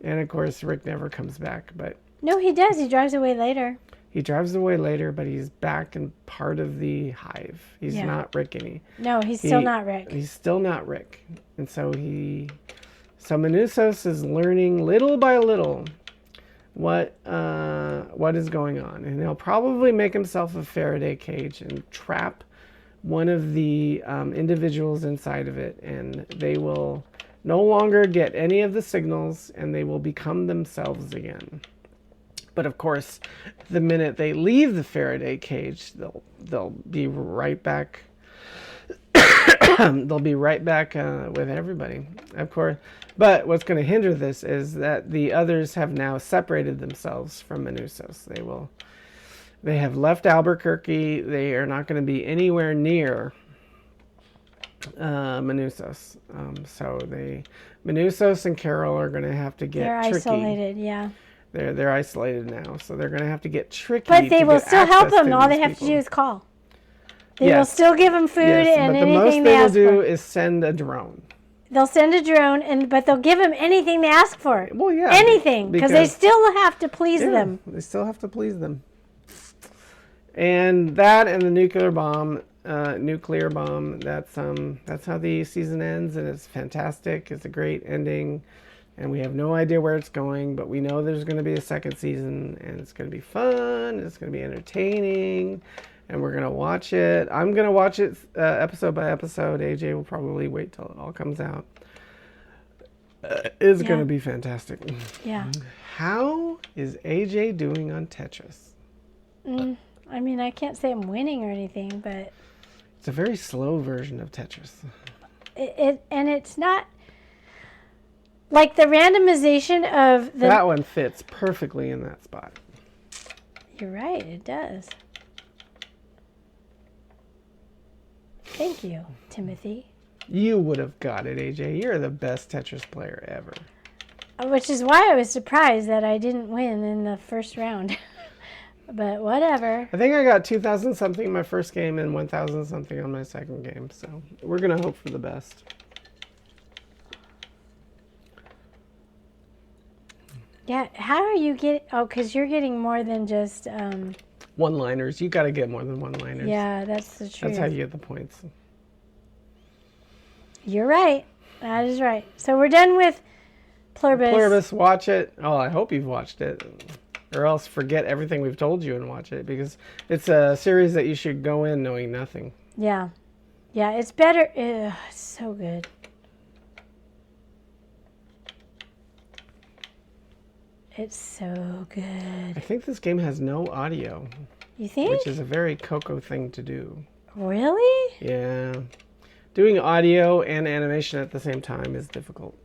[SPEAKER 2] And of course, Rick never comes back. But
[SPEAKER 1] no, he does. He drives away later.
[SPEAKER 2] He drives away later, but he's back in part of the hive. He's not Rick any.
[SPEAKER 1] No, he's still not Rick.
[SPEAKER 2] He's still not Rick. And so Manousos is learning little by little what is going on. And he'll probably make himself a Faraday cage and trap one of the individuals inside of it. And they will no longer get any of the signals, and they will become themselves again. But of course, the minute they leave the Faraday cage, they'll be right back. They'll be right back with everybody, of course. But what's going to hinder this is that the others have now separated themselves from Manousos. They have left Albuquerque. They are not going to be anywhere near Manousos. So Manousos and Carol are going to have to get tricky.
[SPEAKER 1] They're isolated, yeah.
[SPEAKER 2] They're isolated now, so they're going to have to get tricky.
[SPEAKER 1] But they will still help them. All they have to do is call. They will still give them food and anything they ask for.
[SPEAKER 2] But the most they will do is send a drone.
[SPEAKER 1] They'll send a drone, but they'll give them anything they ask for.
[SPEAKER 2] Well, yeah.
[SPEAKER 1] Anything, because they still have to please them.
[SPEAKER 2] They still have to please them. And that and the nuclear bomb, that's how the season ends, and it's fantastic. It's a great ending. And we have no idea where it's going, but we know there's going to be a second season, and it's going to be fun, it's going to be entertaining, and we're going to watch it. I'm going to watch it episode by episode. AJ will probably wait till it all comes out. It's going to be fantastic.
[SPEAKER 1] Yeah.
[SPEAKER 2] How is AJ doing on Tetris?
[SPEAKER 1] I mean, I can't say I'm winning or anything, but...
[SPEAKER 2] It's a very slow version of Tetris.
[SPEAKER 1] And it's not... Like the randomization of the...
[SPEAKER 2] That one fits perfectly in that spot.
[SPEAKER 1] You're right, it does. Thank you, Timothy.
[SPEAKER 2] You would have got it, AJ. You're the best Tetris player ever.
[SPEAKER 1] Which is why I was surprised that I didn't win in the first round. But whatever.
[SPEAKER 2] I think I got 2,000 something in my first game and 1,000 something on my second game. So we're going to hope for the best.
[SPEAKER 1] Yeah, how are you getting... Oh, because you're getting more than just...
[SPEAKER 2] One-liners. You got to get more than one-liners.
[SPEAKER 1] Yeah, that's the truth.
[SPEAKER 2] That's how you get the points.
[SPEAKER 1] You're right. That is right. So we're done with Pluribus.
[SPEAKER 2] Pluribus, watch it. Oh, I hope you've watched it. Or else forget everything we've told you and watch it. Because it's a series that you should go in knowing nothing.
[SPEAKER 1] Yeah. Yeah, it's better. Ugh, it's so good. It's so good.
[SPEAKER 2] I think this game has no audio.
[SPEAKER 1] You think?
[SPEAKER 2] Which is a very CoCo thing to do.
[SPEAKER 1] Really?
[SPEAKER 2] Yeah. Doing audio and animation at the same time is difficult.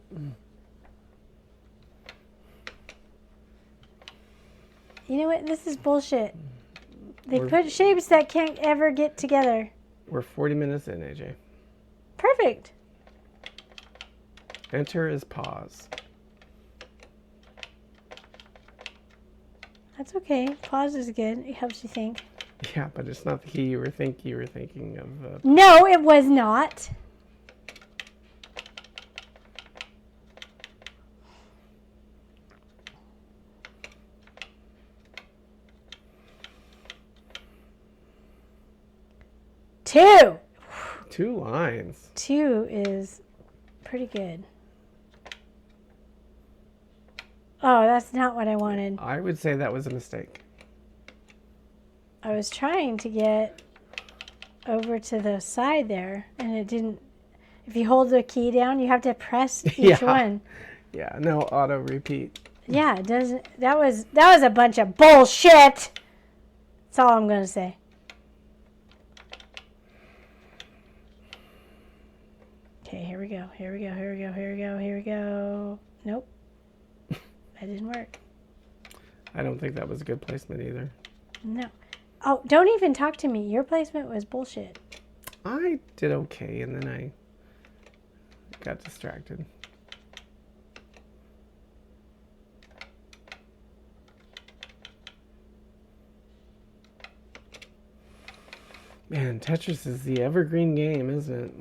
[SPEAKER 1] You know what? This is bullshit. They put shapes that can't ever get together.
[SPEAKER 2] We're 40 minutes in, AJ.
[SPEAKER 1] Perfect.
[SPEAKER 2] Enter is pause.
[SPEAKER 1] That's okay. Pause is good. It helps you think.
[SPEAKER 2] Yeah, but it's not the key you were thinking of.
[SPEAKER 1] No, it was not. Two.
[SPEAKER 2] 2 lines.
[SPEAKER 1] 2 is pretty good. Oh, that's not what I wanted.
[SPEAKER 2] I would say that was a mistake.
[SPEAKER 1] I was trying to get over to the side there, and it didn't. If you hold the key down, you have to press each one.
[SPEAKER 2] Yeah, no auto repeat.
[SPEAKER 1] Yeah, it doesn't. That was a bunch of bullshit. That's all I'm gonna say. Okay, here we go. Here we go. Here we go. Here we go. Here we go. Nope. That didn't work.
[SPEAKER 2] I don't think that was a good placement either.
[SPEAKER 1] No. Oh, don't even talk to me. Your placement was bullshit.
[SPEAKER 2] I did okay, and then got distracted. Man, Tetris is the evergreen game, isn't it?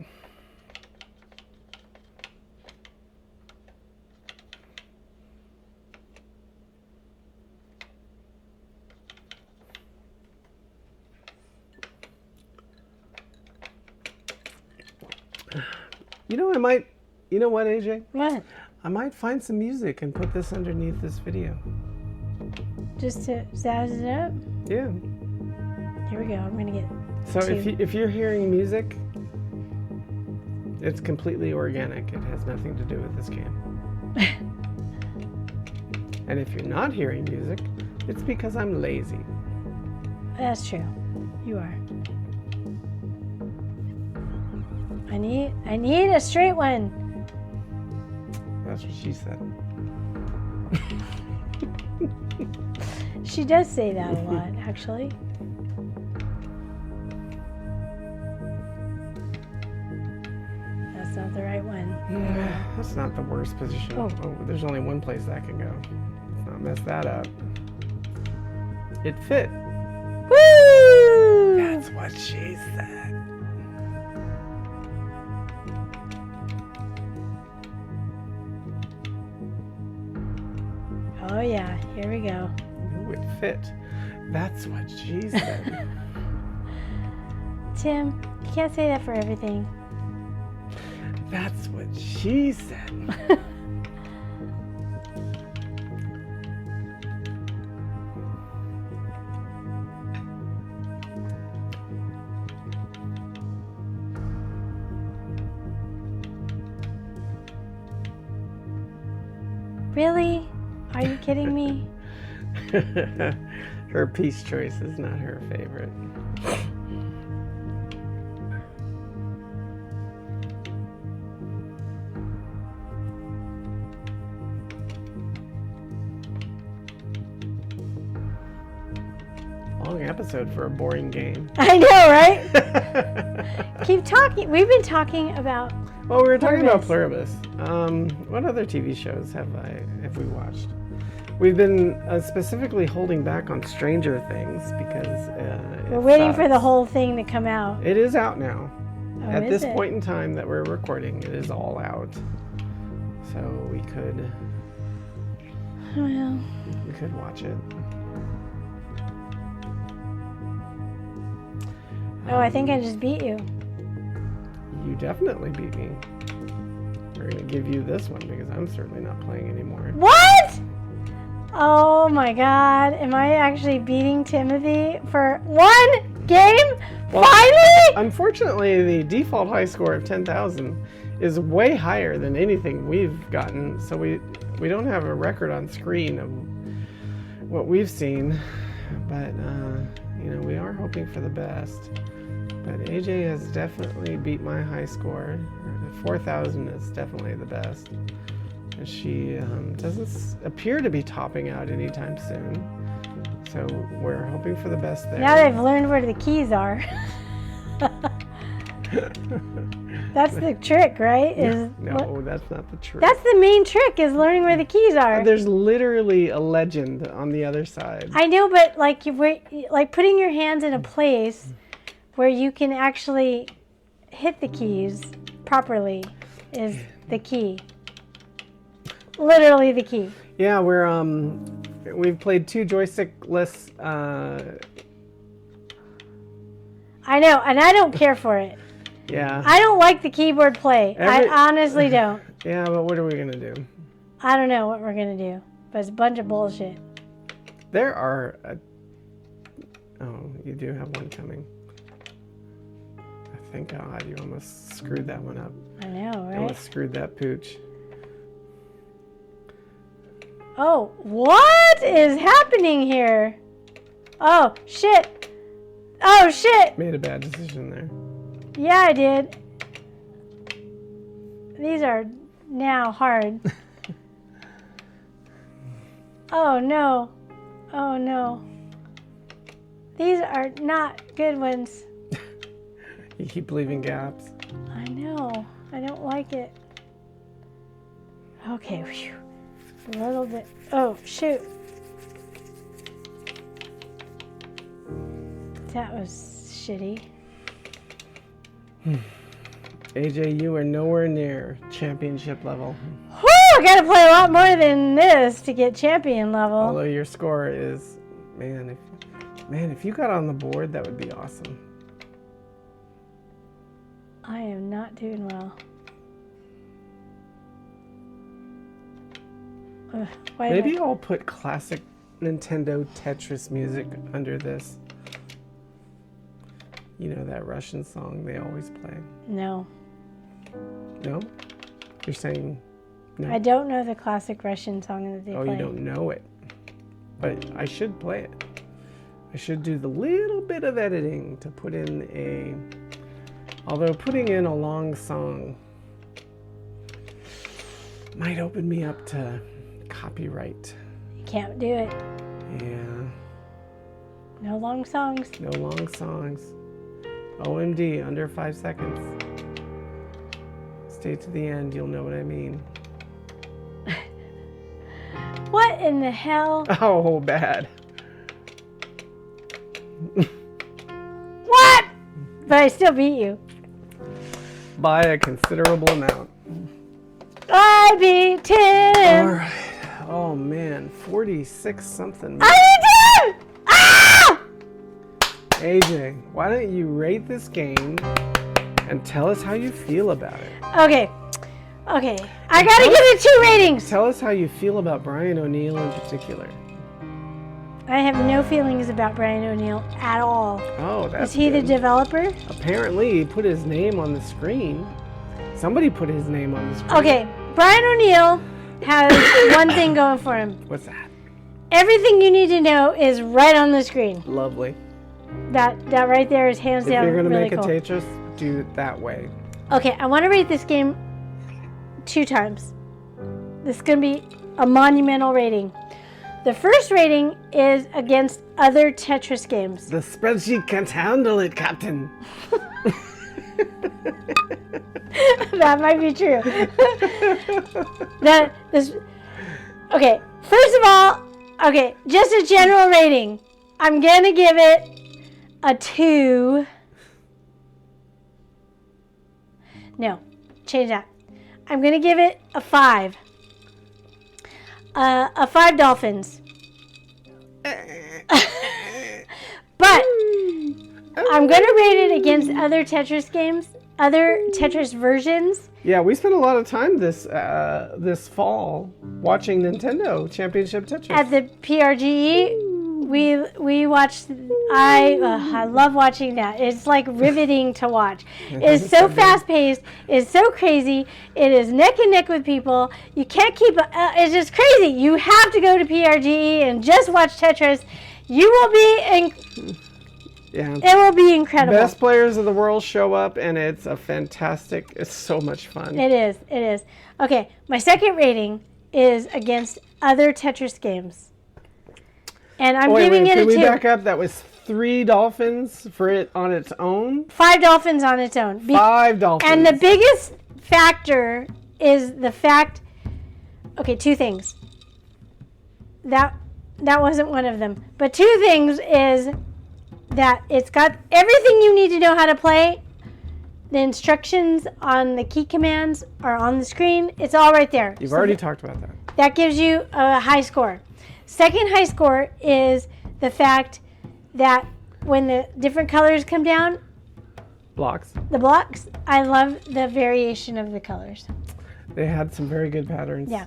[SPEAKER 2] You know what, AJ?
[SPEAKER 1] What?
[SPEAKER 2] I might find some music and put this underneath this video.
[SPEAKER 1] Just to zazz it up?
[SPEAKER 2] Yeah.
[SPEAKER 1] Here we go. I'm going to get
[SPEAKER 2] So if you're hearing music, it's completely organic. It has nothing to do with this game. And if you're not hearing music, it's because I'm lazy.
[SPEAKER 1] That's true. You are. I need a straight one.
[SPEAKER 2] That's what she said.
[SPEAKER 1] She does say that a lot, actually. That's not the right one.
[SPEAKER 2] That's not the worst position.
[SPEAKER 1] Oh.
[SPEAKER 2] There's only one place that can go. Let's not mess that up. It fit.
[SPEAKER 1] Woo!
[SPEAKER 2] That's what she said.
[SPEAKER 1] Oh yeah, here we go.
[SPEAKER 2] Ooh, it fit. That's what she said.
[SPEAKER 1] Tim, you can't say that for everything.
[SPEAKER 2] That's what she said.
[SPEAKER 1] Really? Are you kidding me?
[SPEAKER 2] Her piece choice is not her favorite. Long episode for a boring game.
[SPEAKER 1] I know, right? Keep talking. We've been talking about.
[SPEAKER 2] Well, we were talking about Pluribus. What other TV shows have we watched? We've been specifically holding back on Stranger Things because
[SPEAKER 1] we're waiting for the whole thing to come out.
[SPEAKER 2] It is out now.
[SPEAKER 1] Oh,
[SPEAKER 2] At
[SPEAKER 1] is
[SPEAKER 2] this
[SPEAKER 1] it?
[SPEAKER 2] point in time that we're recording, it is all out. So we could
[SPEAKER 1] Well,
[SPEAKER 2] watch it.
[SPEAKER 1] oh, I think I just beat you.
[SPEAKER 2] You definitely beat me. We're gonna give you this one because I'm certainly not playing anymore.
[SPEAKER 1] What? Oh my God! Am I actually beating Timothy for one game?
[SPEAKER 2] Well,
[SPEAKER 1] Finally!
[SPEAKER 2] Unfortunately, the default high score of 10,000 is way higher than anything we've gotten, so we don't have a record on screen of what we've seen, but we are hoping for the best. But AJ has definitely beat my high score. 4,000 is definitely the best. And she doesn't appear to be topping out anytime soon. So we're hoping for the best there.
[SPEAKER 1] Now they've learned where the keys are. That's the trick, right?
[SPEAKER 2] No, that's not the trick.
[SPEAKER 1] That's the main trick, is learning where the keys are.
[SPEAKER 2] There's literally a legend on the other side.
[SPEAKER 1] I know, but like putting your hands in a place where you can actually hit the keys properly is the key. Literally the key.
[SPEAKER 2] Yeah, we've played 2 joystickless.
[SPEAKER 1] I know, and I don't care for it.
[SPEAKER 2] Yeah.
[SPEAKER 1] I don't like the keyboard play. I honestly don't.
[SPEAKER 2] Yeah, but what are we gonna do?
[SPEAKER 1] I don't know what we're gonna do, but it's a bunch of bullshit.
[SPEAKER 2] There are. Oh, you do have one coming. Thank God, you almost screwed that one up.
[SPEAKER 1] I know,
[SPEAKER 2] You
[SPEAKER 1] right?
[SPEAKER 2] almost screwed that pooch.
[SPEAKER 1] Oh, what is happening here? Oh, shit. Oh, shit.
[SPEAKER 2] Made a bad decision there.
[SPEAKER 1] Yeah, I did. These are now hard. Oh, no. Oh, no. These are not good ones.
[SPEAKER 2] You keep leaving gaps.
[SPEAKER 1] I know. I don't like it. Okay, whew. A little bit. Oh, shoot. That was shitty.
[SPEAKER 2] AJ, you are nowhere near championship level.
[SPEAKER 1] Whew, I gotta play a lot more than this to get champion level.
[SPEAKER 2] Although your score is, man, if you got on the board, that would be awesome.
[SPEAKER 1] I am not doing well.
[SPEAKER 2] Maybe I'll put classic Nintendo Tetris music under this. You know that Russian song they always play?
[SPEAKER 1] No.
[SPEAKER 2] No? You're saying no?
[SPEAKER 1] I don't know the classic Russian song that they play.
[SPEAKER 2] Oh, you don't know it. But I should play it. I should do the little bit of editing to put in a... Although putting in a long song might open me up to copyright.
[SPEAKER 1] You can't do it.
[SPEAKER 2] Yeah.
[SPEAKER 1] No long songs.
[SPEAKER 2] No long songs. OMD, under 5 seconds. Stay to the end, you'll know what I mean.
[SPEAKER 1] What in the hell?
[SPEAKER 2] Oh, bad.
[SPEAKER 1] What? But I still beat you.
[SPEAKER 2] By a considerable amount.
[SPEAKER 1] I beat Tim.
[SPEAKER 2] All right. Oh, man. 46 something.
[SPEAKER 1] I beat Tim! Ah!
[SPEAKER 2] AJ, why don't you rate this game and tell us how you feel about it?
[SPEAKER 1] Okay. Okay. I gotta give it 2 ratings.
[SPEAKER 2] Tell us how you feel about Brian O'Neill in particular.
[SPEAKER 1] I have no feelings about Brian O'Neill at all.
[SPEAKER 2] Oh, that's
[SPEAKER 1] Is he
[SPEAKER 2] good.
[SPEAKER 1] the developer?
[SPEAKER 2] Apparently, he put his name on the screen. Somebody put his name on the screen.
[SPEAKER 1] Okay. Brian O'Neill has one thing going for him.
[SPEAKER 2] What's that?
[SPEAKER 1] Everything you need to know is right on the screen.
[SPEAKER 2] Lovely.
[SPEAKER 1] That right there is hands down
[SPEAKER 2] If you're going to
[SPEAKER 1] really
[SPEAKER 2] make
[SPEAKER 1] cool.
[SPEAKER 2] a Tetris, do it that way.
[SPEAKER 1] Okay, I want to rate this game 2 times. This is going to be a monumental rating. The first rating is against other Tetris games.
[SPEAKER 2] The spreadsheet can't handle it, Captain.
[SPEAKER 1] That might be true. Okay, first of all, okay, just a general rating. I'm going to give it a 2. No, change that. I'm going to give it a 5. A 5 dolphins. But I'm going to rate it against other Tetris games, other Tetris versions.
[SPEAKER 2] Yeah, we spent a lot of time this fall watching Nintendo Championship Tetris.
[SPEAKER 1] At the PRGE, we watched. I love watching that. It's like riveting to watch. It's so fast paced. It's so crazy. It is neck and neck with people. You can't keep. It's just crazy. You have to go to PRGE and just watch Tetris. You will be.
[SPEAKER 2] Yeah.
[SPEAKER 1] It will be incredible.
[SPEAKER 2] Best players of the world show up, and it's a fantastic. It's so much fun.
[SPEAKER 1] It is. It is. Okay, my second rating is against other Tetris games. And I'm giving it a 2.
[SPEAKER 2] Can we back up? That was 3 dolphins for it on its own?
[SPEAKER 1] 5 dolphins on its own.
[SPEAKER 2] 5 dolphins.
[SPEAKER 1] And the biggest factor is the fact... Okay, 2 things. That wasn't one of them. But 2 things is that it's got everything you need to know how to play. The instructions on the key commands are on the screen. It's all right there.
[SPEAKER 2] You've already talked about that.
[SPEAKER 1] That gives you a high score. Second high score is the fact that when the different colors come down, the blocks, I love the variation of the colors.
[SPEAKER 2] They had some very good patterns.
[SPEAKER 1] Yeah.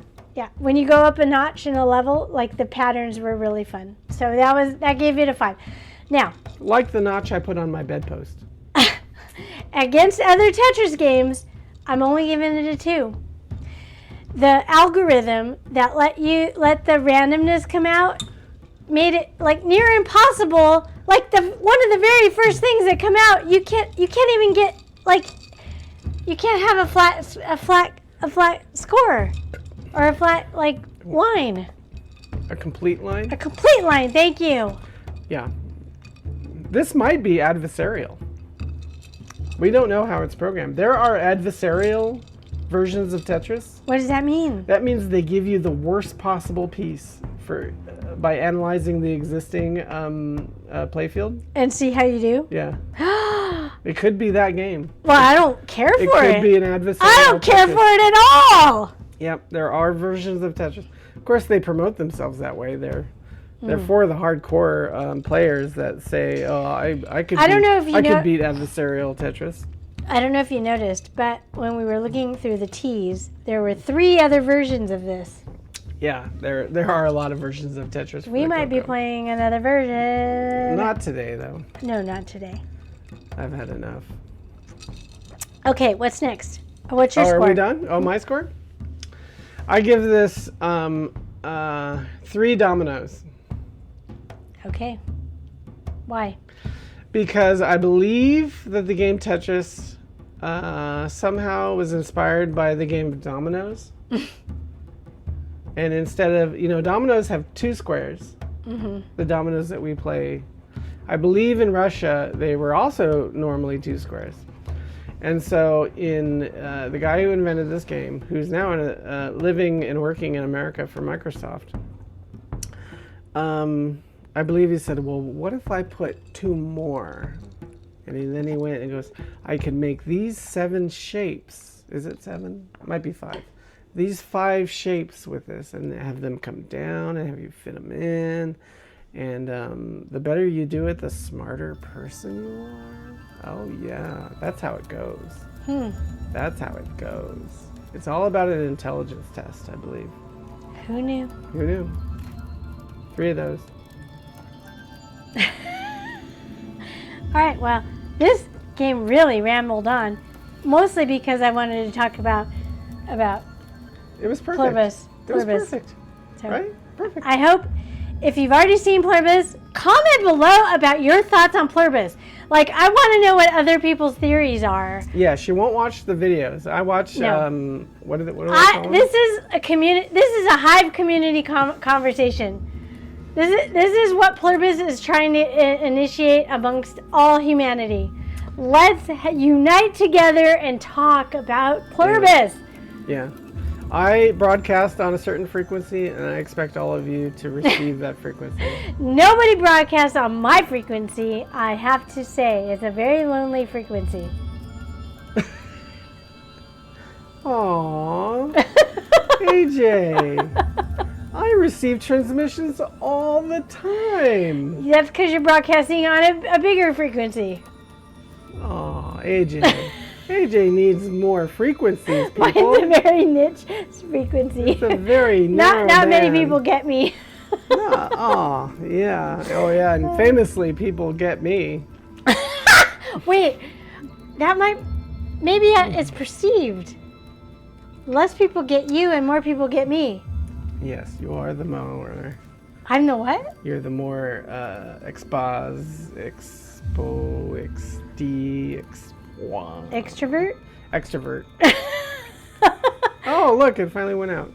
[SPEAKER 1] When you go up a notch in a level, like the patterns were really fun. So that gave it a 5. Now,
[SPEAKER 2] like the notch I put on my bedpost.
[SPEAKER 1] Against other Tetris games, I'm only giving it a 2. The algorithm that let the randomness come out made it like near impossible. Like one of the very first things that come out, you can't even get you can't have a flat score or a flat line.
[SPEAKER 2] A complete line?
[SPEAKER 1] A complete line. Thank you.
[SPEAKER 2] Yeah. This might be adversarial. We don't know how it's programmed. There are adversarial versions of Tetris.
[SPEAKER 1] What does that mean?
[SPEAKER 2] That means they give you the worst possible piece for by analyzing the existing playfield.
[SPEAKER 1] And see how you do?
[SPEAKER 2] Yeah. It could be that game.
[SPEAKER 1] Well, I don't care for it.
[SPEAKER 2] It could be an adversarial
[SPEAKER 1] I don't care for it at all.
[SPEAKER 2] Yep, there are versions of Tetris. Of course, they promote themselves that way. They're for the hardcore players that say, "Oh, I could beat adversarial Tetris."
[SPEAKER 1] I don't know if you noticed, but when we were looking through the teas, there were 3 other versions of this.
[SPEAKER 2] Yeah, there are a lot of versions of Tetris.
[SPEAKER 1] We might be playing another version.
[SPEAKER 2] Not today, though.
[SPEAKER 1] No, not today.
[SPEAKER 2] I've had enough.
[SPEAKER 1] Okay, what's next? What's your score?
[SPEAKER 2] Are we done? Oh, my score? I give this 3 dominoes.
[SPEAKER 1] Okay. Why?
[SPEAKER 2] Because I believe that the game Tetris somehow was inspired by the game of dominoes. And instead of, dominoes have 2 squares. Mm-hmm. The dominoes that we play. I believe in Russia, they were also normally 2 squares. And so the guy who invented this game, who's now living and working in America for Microsoft, I believe he said, well, what if I put 2 more? And then he went and goes, I can make these 7 shapes. Is it 7? It might be 5. These 5 shapes with this, and have them come down and have you fit them in. And the better you do it, the smarter person you are. Oh, yeah. That's how it goes. That's how it goes. It's all about an intelligence test, I believe.
[SPEAKER 1] Who knew?
[SPEAKER 2] Who knew? 3 of those.
[SPEAKER 1] All right, well, this game really rambled on, mostly because I wanted to talk about
[SPEAKER 2] it was perfect.
[SPEAKER 1] Pluribus.
[SPEAKER 2] It was perfect.
[SPEAKER 1] So,
[SPEAKER 2] right? Perfect.
[SPEAKER 1] I hope if you've already seen Pluribus, comment below about your thoughts on Pluribus. Like, I want to know what other people's theories are.
[SPEAKER 2] Yeah, she won't watch the videos. I watch.
[SPEAKER 1] No.
[SPEAKER 2] What do I call them?
[SPEAKER 1] This is a community. This is a Hive community conversation. This is what Pluribus is trying to initiate amongst all humanity. Let's unite together and talk about Pluribus.
[SPEAKER 2] Yeah. I broadcast on a certain frequency, and I expect all of you to receive that frequency.
[SPEAKER 1] Nobody broadcasts on my frequency, I have to say. It's a very lonely frequency.
[SPEAKER 2] Aww. AJ. I receive transmissions all the time.
[SPEAKER 1] That's because you're broadcasting on a bigger frequency.
[SPEAKER 2] Aw, AJ. AJ needs more frequencies, people.
[SPEAKER 1] Mine's a very niche frequency.
[SPEAKER 2] It's a very narrow
[SPEAKER 1] Not many
[SPEAKER 2] band.
[SPEAKER 1] people get me.
[SPEAKER 2] Oh, yeah. Oh, yeah. And famously, people get me.
[SPEAKER 1] Wait, maybe it's perceived. Less people get you and more people get me.
[SPEAKER 2] Yes, you are the more.
[SPEAKER 1] I'm the what?
[SPEAKER 2] You're the more
[SPEAKER 1] Extrovert?
[SPEAKER 2] Extrovert. Oh, look, it finally went out.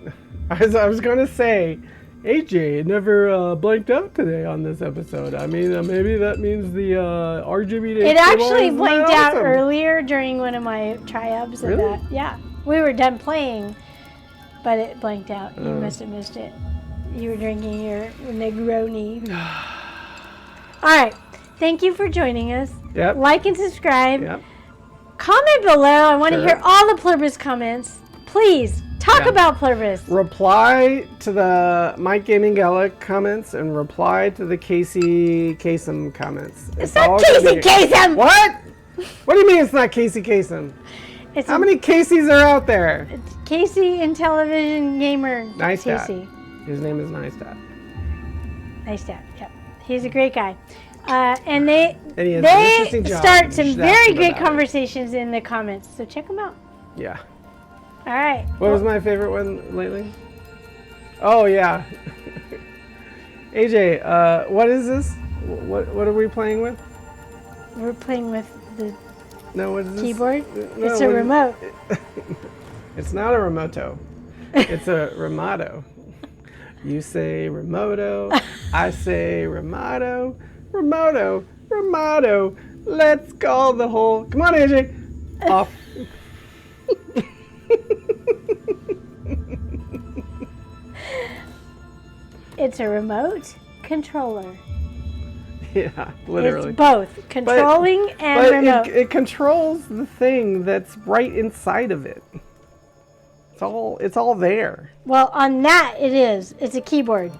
[SPEAKER 2] I was going to say, AJ never blanked out today on this episode. I mean, maybe that means the RGB.
[SPEAKER 1] It actually blanked out earlier during one of my try-ups.
[SPEAKER 2] Really?
[SPEAKER 1] Of that. Yeah. We were done playing, but it blanked out. You must have missed it. You were drinking your Negroni. All right. Thank you for joining us.
[SPEAKER 2] Yep.
[SPEAKER 1] Like and subscribe.
[SPEAKER 2] Yep.
[SPEAKER 1] Comment below. I want to hear all the Pluribus comments. Please, talk about Pluribus.
[SPEAKER 2] Reply to the Mike Gaming Gala comments and reply to the Casey Kasem comments.
[SPEAKER 1] It's not Casey Kasem!
[SPEAKER 2] What? What do you mean it's not Casey Kasem? How many Caseys are out there?
[SPEAKER 1] It's Casey in television gamer.
[SPEAKER 2] Nice
[SPEAKER 1] Casey.
[SPEAKER 2] His name is Nice Dad.
[SPEAKER 1] Nice Dad, yep. He's a great guy. And they
[SPEAKER 2] job.
[SPEAKER 1] start some very great conversations in the comments. So check them out.
[SPEAKER 2] Yeah.
[SPEAKER 1] All right.
[SPEAKER 2] What was my favorite one lately? Oh, yeah. AJ, what is this? What are we playing with?
[SPEAKER 1] We're playing with the
[SPEAKER 2] what is this?
[SPEAKER 1] keyboard.
[SPEAKER 2] No,
[SPEAKER 1] it's a remote.
[SPEAKER 2] It's not a remoto. It's a remoto. You say remoto. I say remoto. Remoto. Let's call the whole. Come on, AJ. Off.
[SPEAKER 1] It's a remote controller.
[SPEAKER 2] Yeah, literally.
[SPEAKER 1] It's both controlling and remote.
[SPEAKER 2] It controls the thing that's right inside of it. It's all there.
[SPEAKER 1] Well, on that it is. It's a keyboard.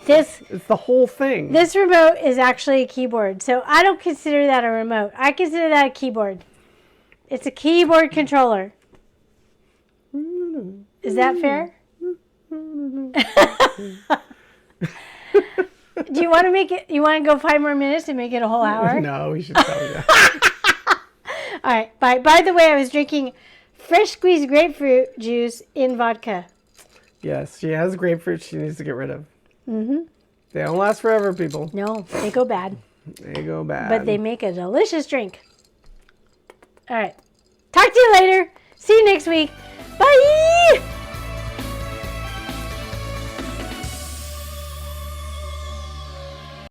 [SPEAKER 1] It's
[SPEAKER 2] the whole thing.
[SPEAKER 1] This remote is actually a keyboard, so I don't consider that a remote. I consider that a keyboard. It's a keyboard controller. Is that fair? Do you want to make it? You want to go 5 more minutes and make it a whole hour?
[SPEAKER 2] No, we should tell you that.
[SPEAKER 1] All right. By the way, I was drinking fresh squeezed grapefruit juice in vodka.
[SPEAKER 2] Yes, she has grapefruit she needs to get rid of.
[SPEAKER 1] Mm-hmm.
[SPEAKER 2] They don't last forever, people.
[SPEAKER 1] No, they go bad.
[SPEAKER 2] They go bad.
[SPEAKER 1] But they make a delicious drink. All right. Talk to you later. See you next week. Bye.